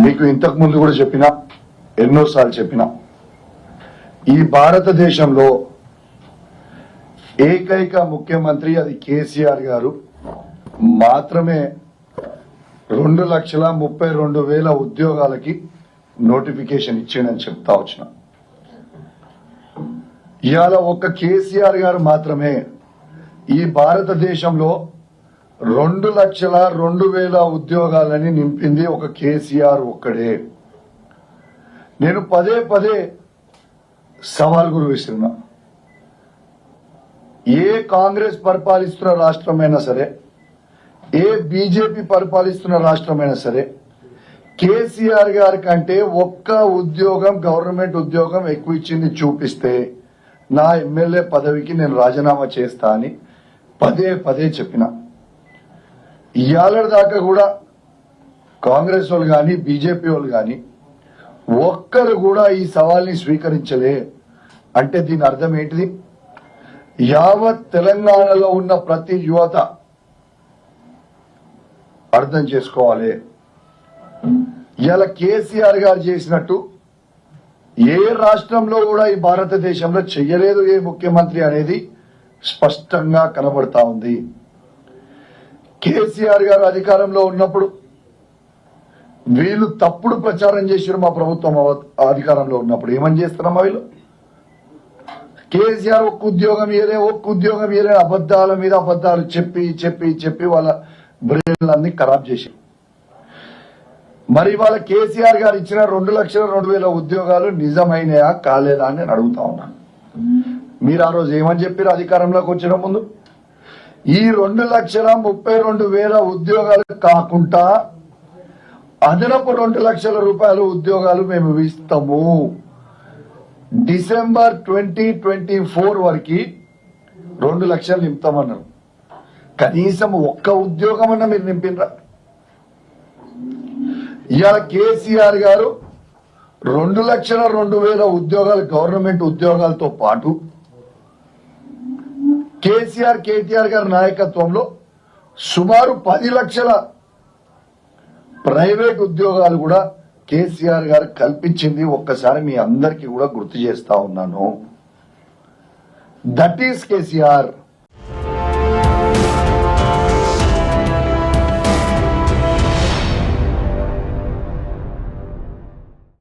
మీకు ఇంతకు ముందు కూడా చెప్పినా, ఎన్నోసార్లు చెప్పినా, ఈ భారతదేశంలో ఏకైక ముఖ్యమంత్రి అది కేసీఆర్ గారు మాత్రమే 2,32,000 ఉద్యోగాలకి నోటిఫికేషన్ ఇచ్చిండని చెప్తా వచ్చిన. ఇవాళ ఒక్క కేసీఆర్ గారు మాత్రమే ఈ భారతదేశంలో 2,02,000 ఉద్యోగాలని నింపింది ఒక కేసీఆర్ ఒక్కడే. నేను పదే పదే సవాల్ గురు విసిరినా, ఏ కాంగ్రెస్ పరిపాలిస్తున్న రాష్ట్రమైనా సరే, ఏ బీజేపీ పరిపాలిస్తున్న రాష్ట్రమైనా సరే, కేసీఆర్ గారి కంటే ఒక్క ఉద్యోగం, గవర్నమెంట్ ఉద్యోగం ఎక్కువ ఇచ్చింది చూపిస్తే నా ఎమ్మెల్యే పదవికి నేను రాజీనామా చేస్తా అని పదే పదే చెప్పిన. ఇవాళ దాకా కూడా కాంగ్రెస్ వాళ్ళు కానీ బీజేపీ వాళ్ళు కానీ ఒక్కరు కూడా ఈ సవాల్ని స్వీకరించలే. అంటే దీని అర్థం ఏంటిది? యావత్ తెలంగాణలో ఉన్న ప్రతి యువత అర్థం చేసుకోవాలి, ఇలా కేసీఆర్ గారు చేసినట్టు ఏ రాష్ట్రంలో కూడా ఈ భారతదేశంలో చెయ్యలేదు ఏ ముఖ్యమంత్రి అనేది స్పష్టంగా కనబడతా ఉంది. కేసీఆర్ గారు అధికారంలో ఉన్నప్పుడు వీళ్ళు తప్పుడు ప్రచారం చేశారు. మా ప్రభుత్వం అధికారంలో ఉన్నప్పుడు ఏమని చేస్తున్నామా వీళ్ళు? కేసీఆర్ ఒక్క ఉద్యోగం ఇయలే అబద్దాల మీద అబద్దాలు చెప్పి చెప్పి చెప్పి వాళ్ళ బ్రెయిన్లన్నీ ఖరాబ్ చేశారు. మరి వాళ్ళ కేసీఆర్ గారు ఇచ్చిన 2,02,000 ఉద్యోగాలు నిజమైనయా కాలేదా అని నేను అడుగుతా ఉన్నాను. మీరు ఆ రోజు ఏమని చెప్పారు అధికారంలోకి వచ్చిన ముందు? ఈ 2,32,000 ఉద్యోగాలు కాకుండా అదనపు 2 లక్షల రూపాయల ఉద్యోగాలు మేము ఇస్తాము. డిసెంబర్ 2024 వరకు 2 లక్షలు నింపుతామన్నారు. కనీసం ఒక్క ఉద్యోగం అన్నా మీరు నింపినరా? ఇవాళ కేసీఆర్ గారు 2,02,000 ఉద్యోగాలు గవర్నమెంట్ ఉద్యోగాలతో పాటు కేసీఆర్ కేటీఆర్ గారి నాయకత్వంలో సుమారు 10 లక్షల ప్రైవేట్ ఉద్యోగాలు కూడా కేసీఆర్ గారు కల్పించింది ఒక్కసారి మీ అందరికీ కూడా గుర్తు చేస్తా ఉన్నాను. That is KCR.